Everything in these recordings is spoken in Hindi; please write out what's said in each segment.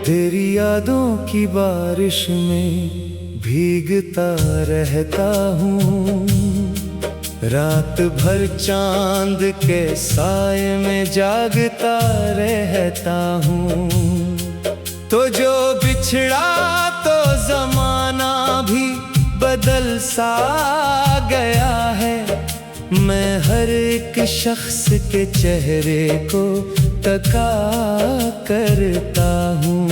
तेरी यादों की बारिश में भीगता रहता हूँ, रात भर चांद के साए में जागता रहता हूँ। तो जो बिछड़ा तो जमाना भी बदल सा गया है, मैं हर एक शख्स के चेहरे को तका करता हूँ।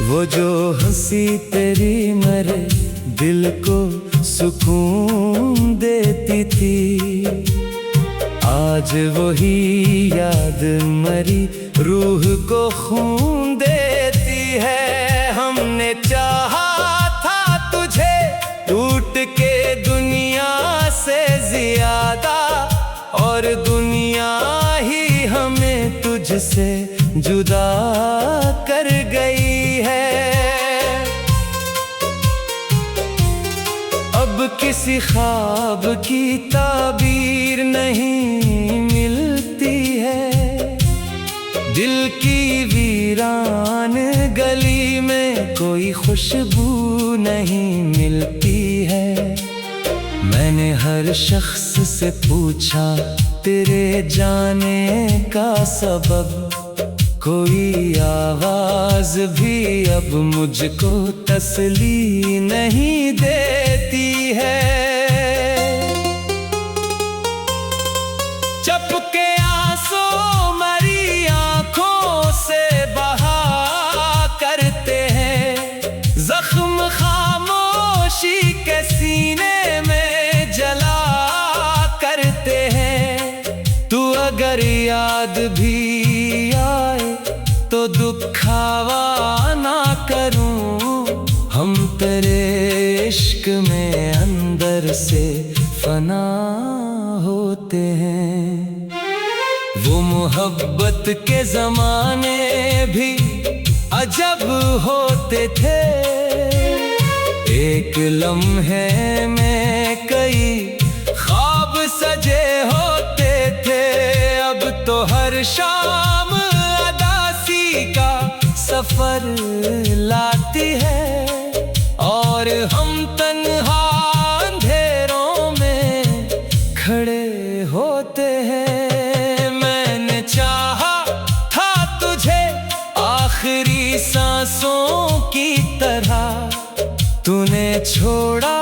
वो जो हंसी तेरी मेरे दिल को सुकून देती थी, आज वही याद मरी रूह को खून देती है। हमने चाहा था तुझे टूट के दुनिया से ज्यादा, और दुनिया ही हमें तुझसे जुदा कर गई है। अब किसी ख्वाब की ताबीर नहीं मिलती है, दिल की वीरान गली में कोई खुशबू नहीं मिलती है। मैंने हर शख्स से पूछा तेरे जाने का सबब, कोई आवाज भी अब मुझको तसल्ली नहीं देती है। चपके आंसू मरी आंखों से बहा करते हैं, जख्म खामोशी के सीने में जला करते हैं। तू अगर याद भी आए तो दुखावा ना करूं, हम तेरे इश्क में अंदर से फना होते हैं। वो मोहब्बत के ज़माने भी अजब होते थे, एक लम्हे में कई ख्वाब सजे होते थे। अब तो हर शाम अदासी का सफर लाती है, और हम तन्हा अंधेरों में खड़े होते हैं। मैंने चाहा था तुझे आखिरी सांसों की तरह, तूने छोड़ा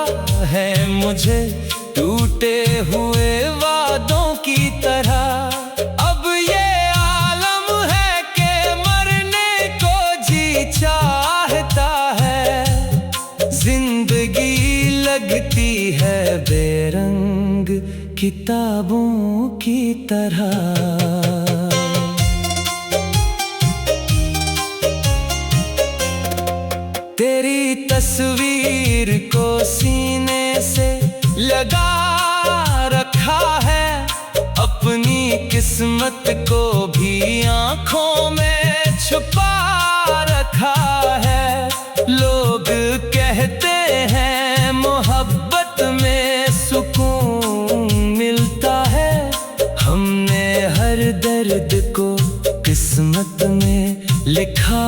है मुझे टूटे हुए वादों की तरह। अब ये आलम है कि मरने को जी चाहता है, जिंदगी लगती है बेरंग किताबों की तरह। तेरी तस्वीर को सीने से लगा रखा है, अपनी किस्मत को भी आंखों में छुपा रखा है। लोग कहते हैं मोहब्बत में सुकून मिलता है, हमने हर दर्द को किस्मत में लिखा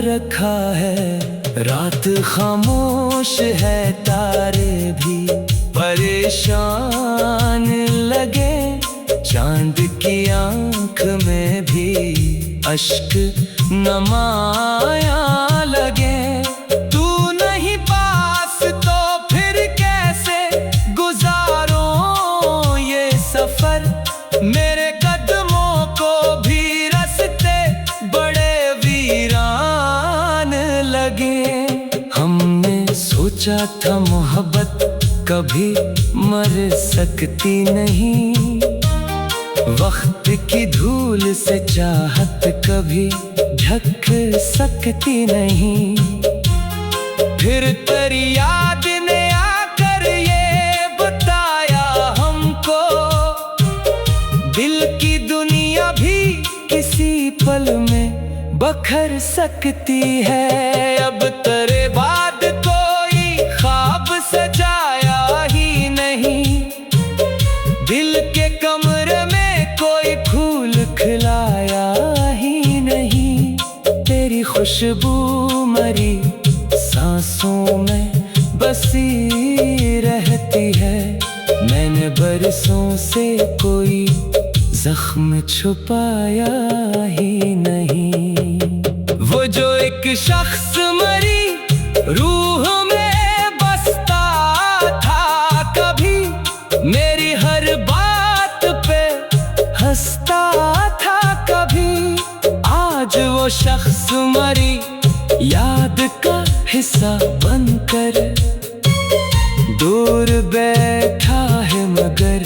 रखा है। रात खामोश है, तारे भी परेशान लगे, चांद की आंख में भी अश्क नमाया लगे। तू नहीं पास तो फिर कैसे गुजारूं ये सफर, मेरे कदमों को भी रास्ते बड़े वीरान लगे। हमने सोचा था मोहब्बत कभी मर सकती नहीं, वक्त की धूल से चाहत कभी ढक सकती नहीं। फिर तेरी याद ने आकर ये बताया हमको बखर सकती है। अब तेरे बाद कोई ख्वाब सजाया ही नहीं, दिल के कमरे में कोई फूल खिलाया ही नहीं। तेरी खुशबू मरी सांसों में बसी रहती है। मैंने बरसों से कोई जख्म छुपाया ही नहीं। वो जो एक शख्स मरी रूह में बसता था, कभी मेरी हर बात पे हंसता था, कभी आज वो शख्स मरी याद का हिस्सा बनकर दूर बैठा है, मगर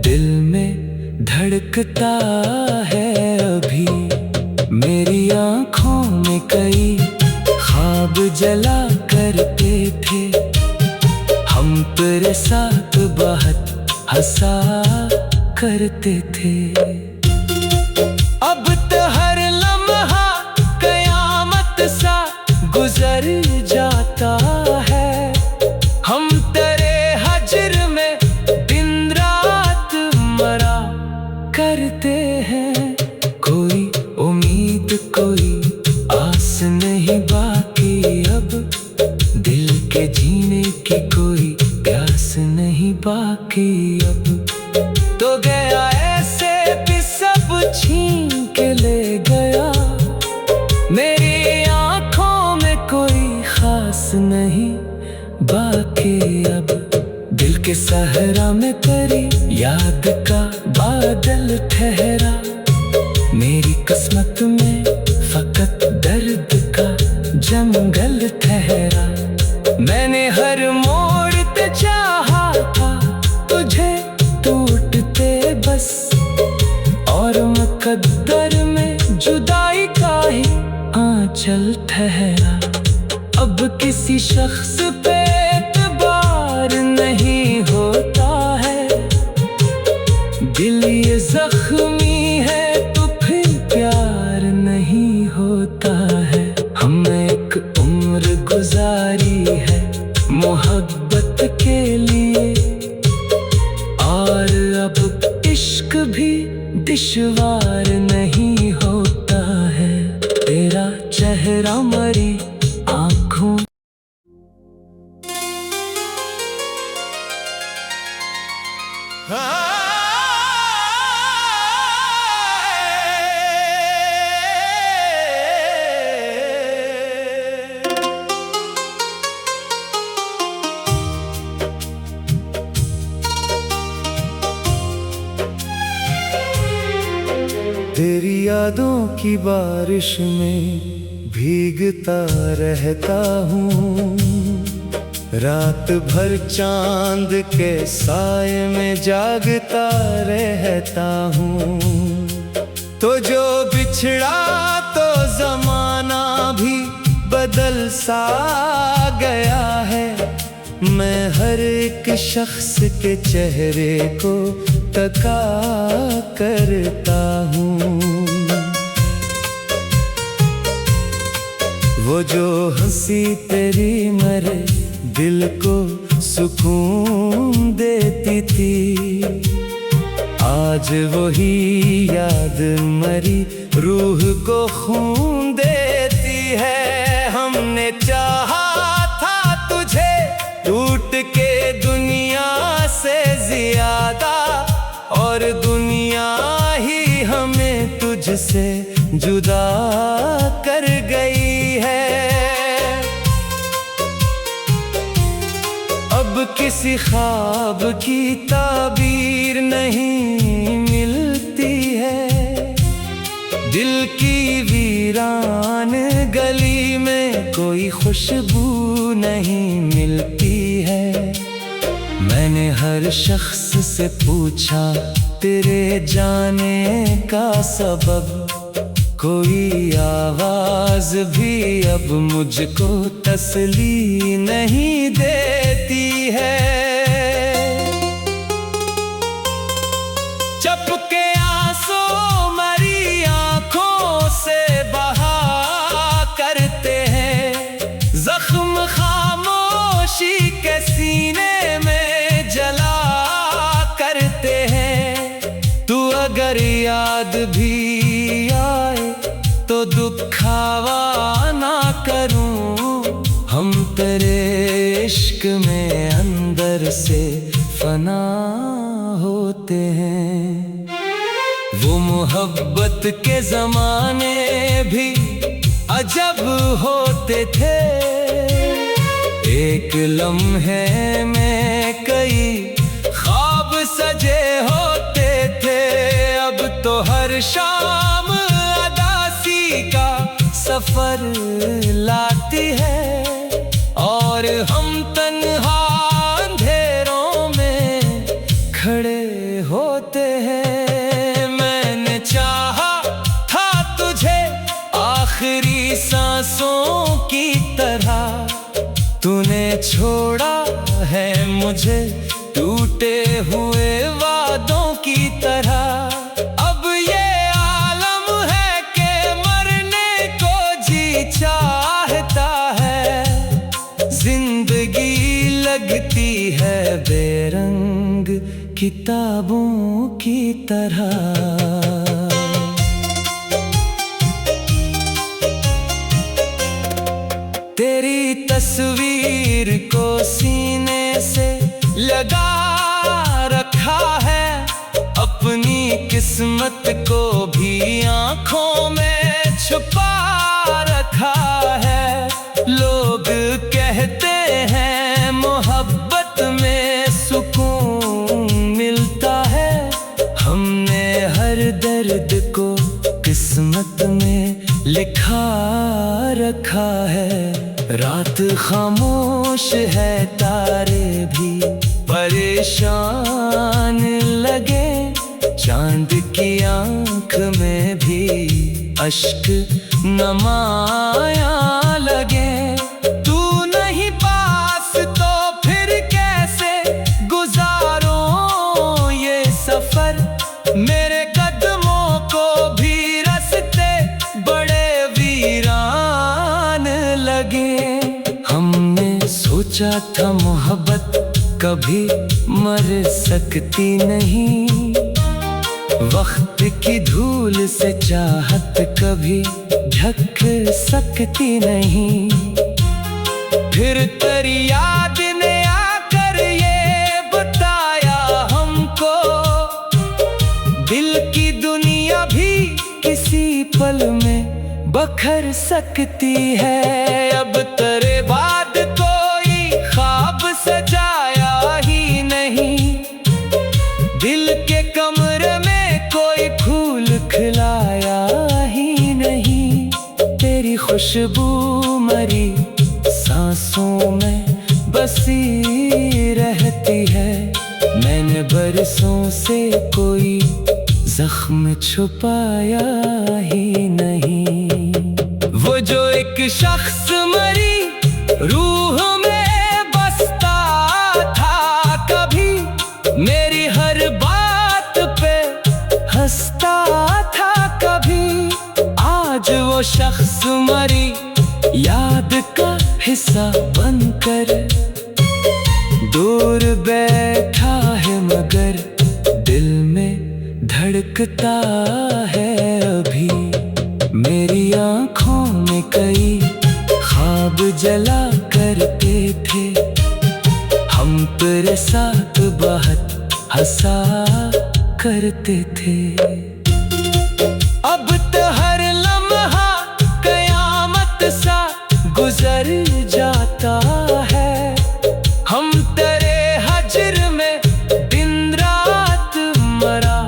दिल में धड़कता है अभी। मेरी आँखों में कई ख्वाब जला करते थे, हम तेरे साथ बहुत हंसा करते थे। अब तो हर लम्हा कयामत सा गुजर जाता है। हम तेरे हजर में दिन रात मरा करते हैं। कोई उम्मीद कोई आस नहीं बाकी, अब दिल के जीने की कोई प्यास नहीं बाकी। अब तो गया ऐसे भी सब छीन के ले गया, मेरी आँखों में कोई खास नहीं बाकी। अब दिल के सहरा में तेरी याद का बादल ठहरा, मेरी किस्मत में फकत दर्द का जंगल ठहरा। मैंने हर मोड़ पे चाहा था तुझे टूटते बस, और मुकद्दर में जुदाई का ही आंचल ठहरा। अब किसी शख्स पे एतबार नहीं होता है, दिल ये जख्मी है तो फिर प्यार नहीं होता है। हमने एक उम्र गुजारी है मोहब्बत के लिए, और अब इश्क भी दुश्वार नहीं होता है। तेरा चेहरा मरी आँखों तेरी यादों की बारिश में भीगता रहता हूँ, रात भर चांद के साए में जागता रहता हूँ। तो जो बिछड़ा तो जमाना भी बदल सा गया है, मैं हर एक शख्स के चेहरे को तका करता हूँ। वो जो हंसी तेरी मेरे दिल को सुकून देती थी, आज वही याद मरी रूह को खून देती है। हमने चाहा था तुझे टूट के दुनिया से ज्यादा, और दुनिया ही हमें तुझसे जुदा कर गई है। अब किसी ख्वाब की ताबीर नहीं मिलती है, दिल की वीरान गली में कोई खुशबू नहीं मिलती है। मैंने हर शख्स से पूछा तेरे जाने का सबब, कोई आवाज भी अब मुझको तसल्ली नहीं देती है। चपके आंसू मरी आंखों से बहा जख्म खामोशी के सीने में जला करते हैं। तू अगर याद भी आए तो दुखावा ना करूं। हम तेरे इश्क में अंदर से फना होते हैं। वो मोहब्बत के ज़माने भी अजब होते थे। एक लम्हे में कई ख्वाब सजे होते थे। अब तो हर शाम अदासी का सफर लाती है और हम तन्हा अंधेरों में खड़े होते हैं। मैंने चाहा था तुझे आखिरी सांसों की तरह, तूने छोड़ा है मुझे टूटे हुए वादों की तरह। अब ये आलम है कि मरने को जी चाहता है। जिंदगी लगती है बेरंग किताबों की तरह। तेरी तस्वीर को सीने से लगा रखा है। अपनी किस्मत को भी आँखों में छुपा रखा है। लोग कहते हैं मोहब्बत में सुकून मिलता है। हमने हर दर्द को किस्मत में लिखा रखा है। रात खामोश है, तारे भी परेशान लगे। चांद की आंख में भी अश्क नमाया लगे। तू नहीं पास तो फिर कैसे गुजारूं ये सफर। मेरे कदमों को भी रास्ते बड़े वीरान लगे। हमने सोचा था मोहब्बत कभी मर सकती नहीं। वक्त की धूल से चाहत कभी ढक सकती नहीं। फिर तेरी याद ने आकर ये बताया हमको, दिल की दुनिया भी किसी पल में बखर सकती है। अब तेरे बाद कोई ख्वाब सजाया ही नहीं। दिल के कमरे में कोई फूल खिलाया ही नहीं। तेरी खुशबू मरी सांसों में बसी रहती है। मैंने बरसों से कोई जख्म छुपाया ही नहीं। वो जो एक शख्स मरी रूह में बसता था कभी, मेरी हर बात पे हंसता था कभी। आज वो शख्स मरी याद का हिस्सा बनकर दूर बैठा है, मगर दिल में धड़कता है अभी। मेरी आँखों में कई ख्वाब जला करते थे। हम तेरे साथ बहुत हंसा करते थे। अब तो हर लम्हा कयामत सा गुजर जाता है। हम तेरे हजर में दिन रात मरा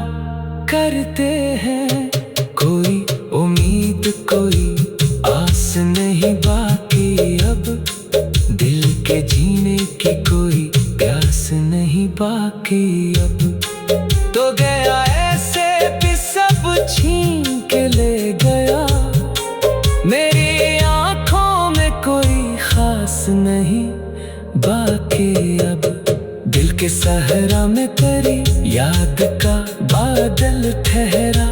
करते हैं। कोई उम्मीद कोई आस नहीं बाकी अब। दिल के जीने की कोई प्यास नहीं बाकी अब। तो गया ऐसे भी सब छीन के ले गया। मेरी आँखों में कोई खास नहीं बाकी अब। दिल के सहरा में तेरी याद का बादल ठहरा।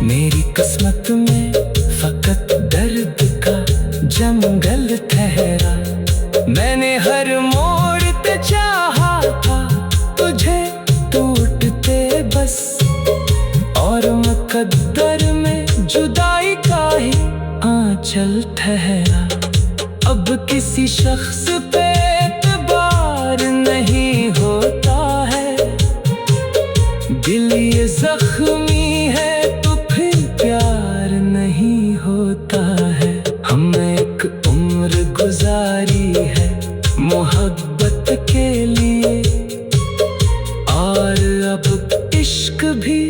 मेरी किस्मत में फकत दर्द का जंगल ठहरा। मैंने हर मोड़ पे चाहा था तुझे टूटते बस, और मुकद्दर में जुदाई का ही आंचल ठहरा। अब किसी शख्स पे एतबार नहीं होता है, दिल ये जख्मी है तो फिर प्यार नहीं होता है। हमने एक उम्र गुजारी है मोहब्बत के लिए, और अब इश्क भी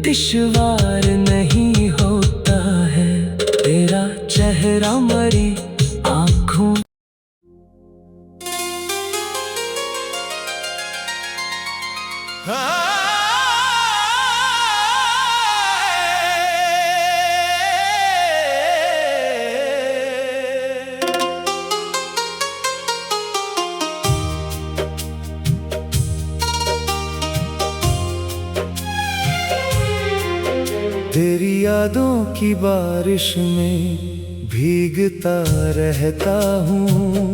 दुश्वार नहीं होता है। तेरा चेहरा मरी आँखों तेरी यादों की बारिश में भीगता रहता हूँ,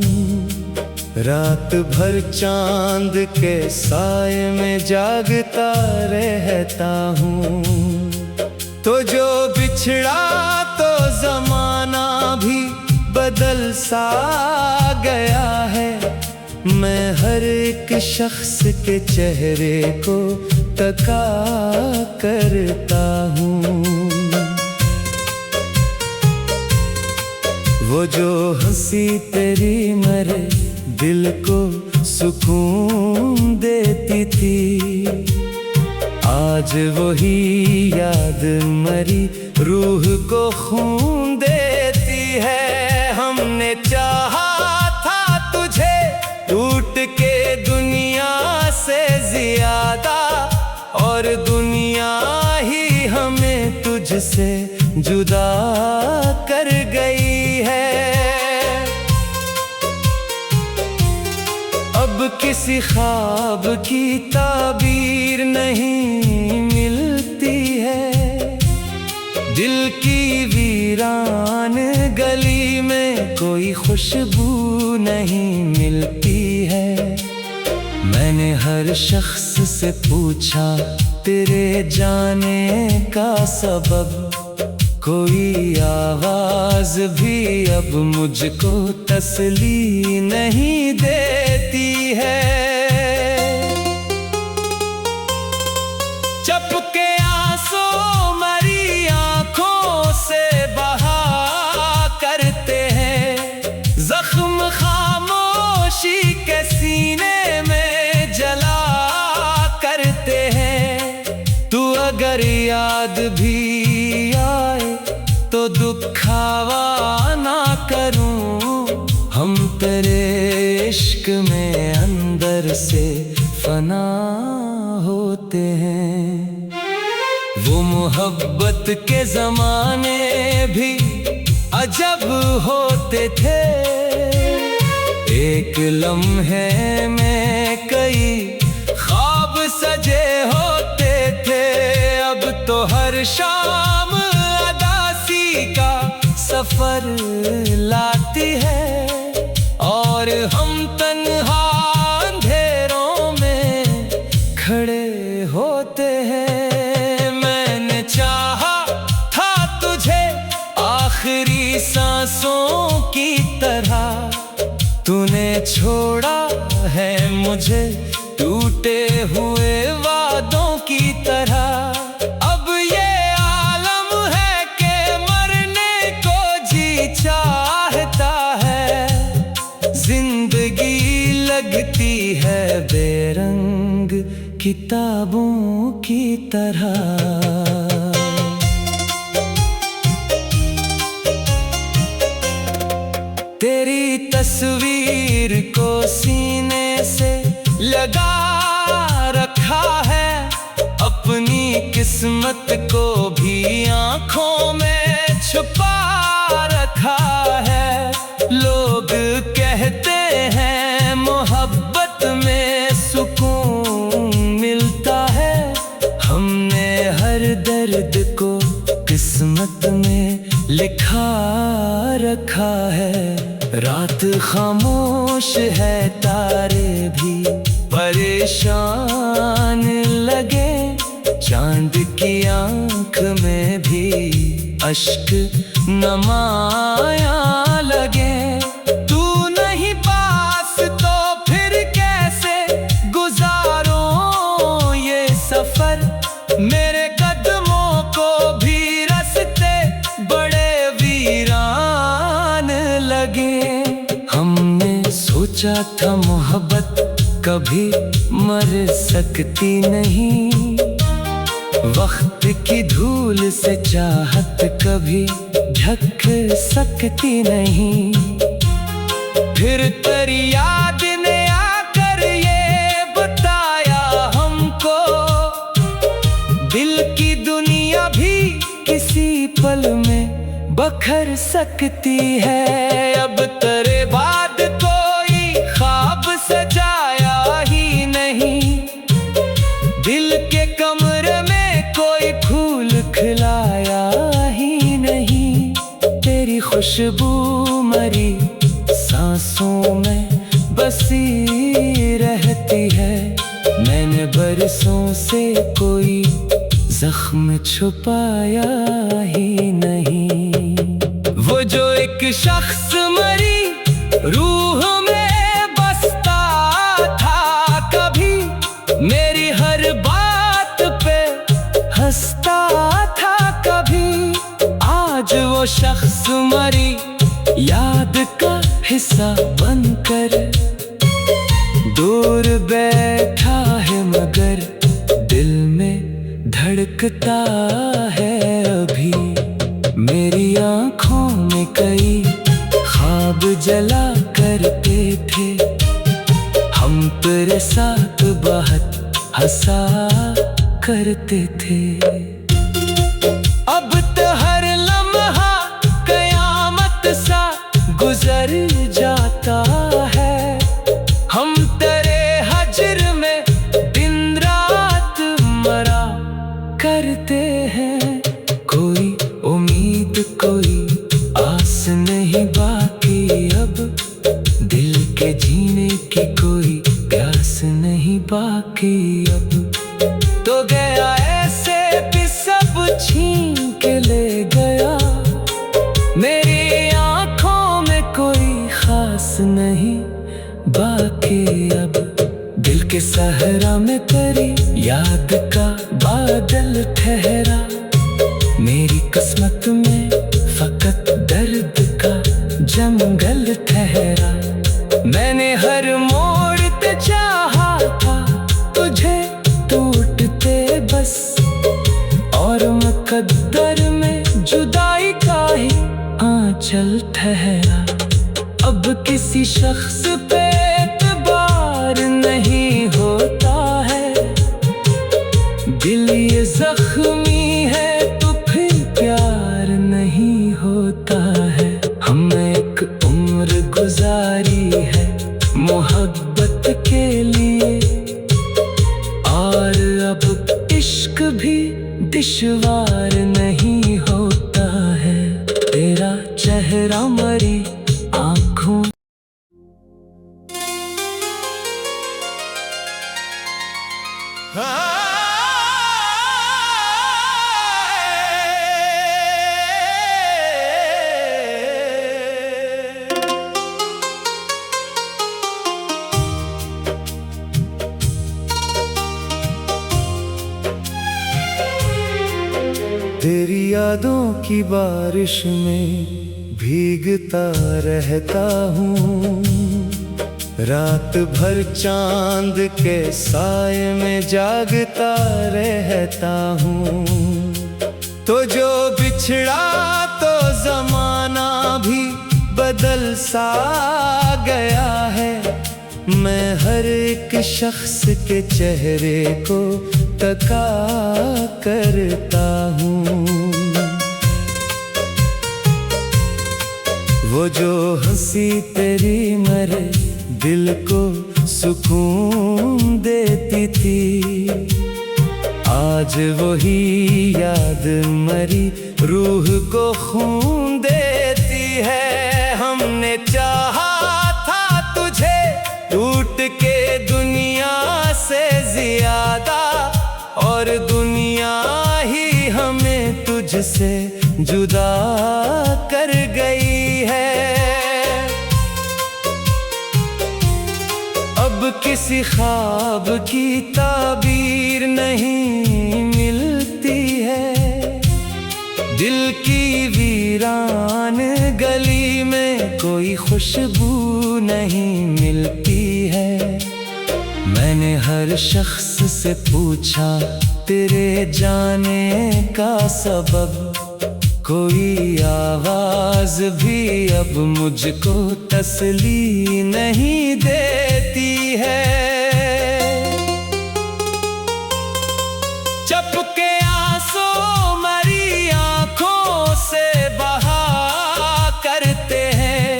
रात भर चांद के साए में जागता रहता हूँ। तो जो बिछड़ा तो जमाना भी बदल सा गया है, मैं हर एक शख्स के चेहरे को तका करता हूँ। वो जो हंसी तेरी मेरे दिल को सुकून देती थी, आज वही याद मरी रूह को खून देती है। हमने चाहा था तुझे टूट के दुनिया से ज्यादा, और दुनिया ही हमें तुझसे जुदा कर गई है। अब किसी ख्वाब की ताबीर नहीं मिलती है, दिल की वीरान गली में कोई खुशबू नहीं मिलती है। मैंने हर शख्स से पूछा तेरे जाने का सबब, कोई आवाज भी अब मुझको तसल्ली नहीं देती है। चपके आंसू मरी आंखों से बहा करते हैं, जख्म खामोशी के सीने में जला करते हैं। तू अगर याद भी आए तो दुखावा ना करूं, हम तेरे इश्क में अंदर से फना होते हैं। वो मोहब्बत के जमाने भी अजब होते थे, एक लम्हे में कई ख्वाब सजे होते थे। अब तो हर शाम अदासी का सफर लाती है, और हम तन्हा अंधेरों में खड़े होते हैं। मैंने चाहा था तुझे आखिरी सांसों की तरह, तूने छोड़ा है मुझे टूटे हुए वादों की तरह। अब ये आलम है कि मरने को जी चाहता है, जिंदगी लगती है बेरंग किताबों की तरह। तेरी तस्वीर को सीने से लगा रखा है, अपनी किस्मत को भी आँखों में छुपा रखा है। लोग कहते हैं मोहब्बत में सुकून मिलता है, हमने हर दर्द को किस्मत में लिखा रखा है। रात खामोश है, तारे भी परेशान लगे, चांद की आंख में भी अश्क नमाया लगे। तू नहीं पास तो फिर कैसे गुजारूं ये सफर, मेरे कदमों को भी रास्ते बड़े वीरान लगे। हमने सोचा था मोहब्बत कभी मर सकती नहीं, वक्त की धूल से चाहत कभी ढक सकती नहीं। फिर तेरी याद ने आकर ये बताया हमको, दिल की दुनिया भी किसी पल में बखर सकती है। अब तेरे बाद कोई ख्वाब सजाया ही नहीं, दिल के कमरे में कोई फूल खिलाया ही नहीं। तेरी खुशबू मरी सांसों में बसी रहती है, मैंने बरसों से कोई जख्म छुपाया ही नहीं। वो जो एक शख्स मरी रूह में बसता था कभी, मेरी हर बात पे हंसता था कभी, आज वो शख्स मरी याद का हिस्सा बनकर दूर बैठा है, मगर दिल में धड़कता है अभी। मेरी आंखों में कई ख्वाब जला करते थे, हम तेरे साथ बहुत हंसा करते थे। अब तो हर लम्हा कयामत सा गुजर जाता है, हम तेरे हजर में दिन रात मरा करते हैं। कोई उम्मीद कोई आस नहीं बाकी, अब दिल के जीने की कोई प्यास नहीं बाकी। अब तो गया ऐसे भी सब छीन के ले गया, मेरी आंखों में कोई खास नहीं बाकी। अब दिल के सहरा में तेरी याद का बादल ठहरा, मेरी किस्मत में फकत दर्द का जंगल ठहरा। मैंने हर मोड़ पे चाहा था तुझे टूटते बस, और मुकद्दर में जुदाई का ही आंचल ठहरा। अब किसी शख्स पे एतबार नहीं होता है, दिल ये जख्मी है तो फिर प्यार नहीं होता है। हमने एक उम्र गुजारी है मोहब्बत के लिए, और अब इश्क भी दुश्वार नहीं होता है। तेरा चेहरा मरी आँखों तेरी यादों की बारिश में भीगता रहता हूँ, रात भर चांद के साए में जागता रहता हूँ। तो जो बिछड़ा तो जमाना भी बदल सा गया है, मैं हर एक शख्स के चेहरे को तका करता हूँ। वो जो हंसी तेरी मेरे दिल को सुकून देती थी, आज वही याद मरी रूह को खून देती है। हमने मैंने चाहा था तुझे टूट के दुनिया से ज्यादा, और दुनिया ही हमें तुझसे जुदा कर गई है। अब किसी ख्वाब की ताबीर नहीं मिलती है, दिल की वीरान गली में कोई खुशबू नहीं मिलती है। मैंने हर शख्स से पूछा तेरे जाने का सबब, कोई आवाज भी अब मुझको तसल्ली नहीं देती है। चपके आंसू मरी आंखों से बहा करते हैं,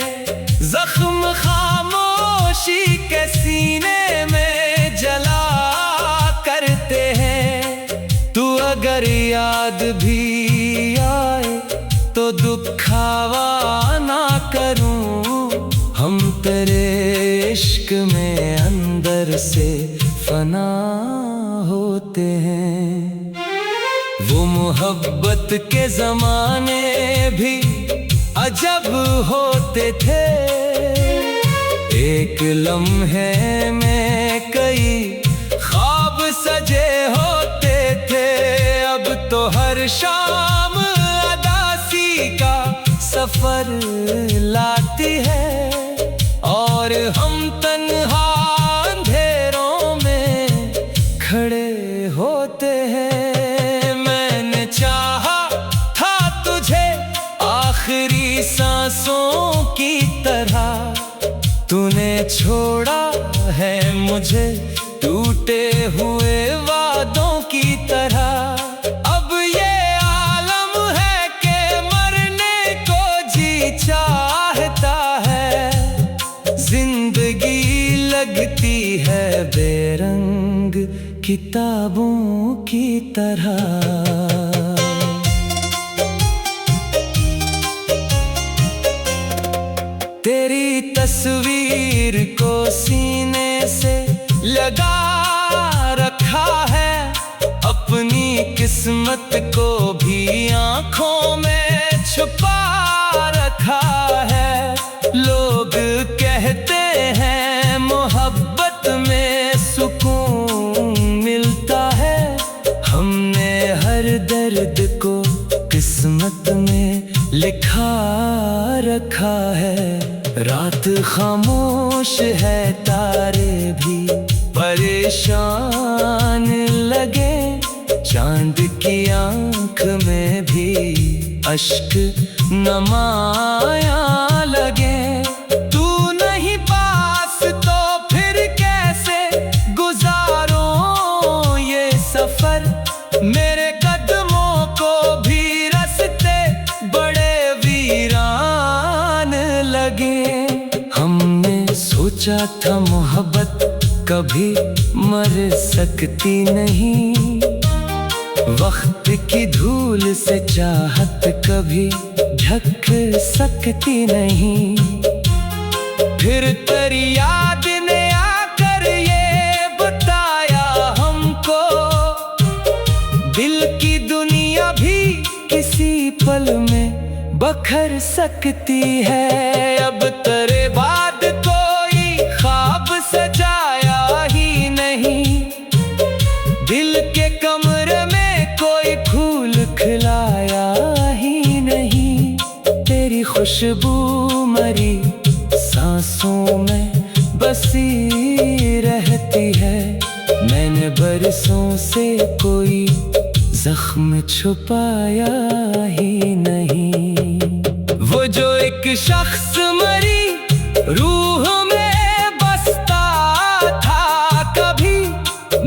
जख्म खामोशी के सीने में जला करते हैं। तू अगर याद भी आए तो दुखावा ना करूं, हम तेरे इश्क में अंदर से फना होते हैं। वो मोहब्बत के जमाने भी अजब होते थे, एक लम्हे में कई ख्वाब सजे होते थे। अब तो हर शाम अदासी का सफर लाती है, और हम तन्हा अंधेरों में खड़े होते हैं। मैंने चाहा था तुझे आखिरी सांसों की तरह, तूने छोड़ा है मुझे टूटे हुए वादों की तरह। अब ये आलम है कि मरने को जी चाहता है, जिंदगी लगती है बेरंग किताबों की तरह। तेरी तस्वीर को सीने से लगा रखा है, अपनी किस्मत को भी आंखों में छुपा रखा है। लोग कहते हैं मोहब्बत में सुकून मिलता है, हमने हर दर्द को किस्मत में लिखा रखा है। रात खामोश है, तारे भी परेशान लगे, चांद की आंख में भी अश्क नमाया लगे। तू नहीं पास तो फिर कैसे गुजारूं ये सफर, मेरे कदमों को भी रास्ते बड़े वीरान लगे। हमने सोचा था मोहब्बत कभी मर सकती नहीं, वक्त की धूल से चाहत कभी ढक सकती नहीं। फिर तेरी याद ने आकर ये बताया हमको, दिल की दुनिया भी किसी पल में बखर सकती है। अब तेरे बाद कोई ख्वाब सजाया ही नहीं, दिल के कमरे में कोई फूल खिलाया ही नहीं। तेरी खुशबू मरी सांसों में बसी रहती है, मैंने बरसों से कोई जख्म छुपाया ही नहीं। वो जो एक शख्स मरी रूह में बसता था कभी,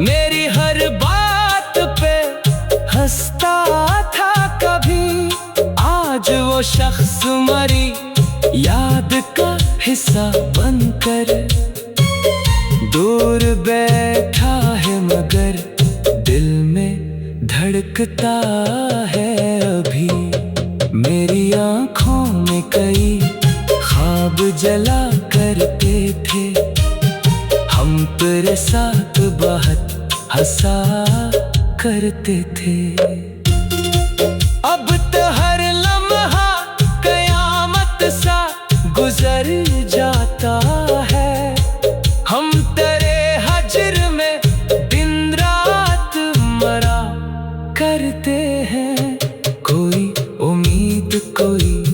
मेरी हर बात पे हंसता था कभी, आज वो शख्स मरी याद का हिस्सा बनकर दूर बैठा है, मगर दिल में धड़कता है अभी। मेरी आंखों में कई ख्वाब जला करते थे। हम तेरे साथ बहुत हंसा करते थे। अब तो हर लम्हा कयामत सा गुजर जाता है। हम तेरे हजर में दिन रात मरा करते हैं। कोई उम्मीद कोई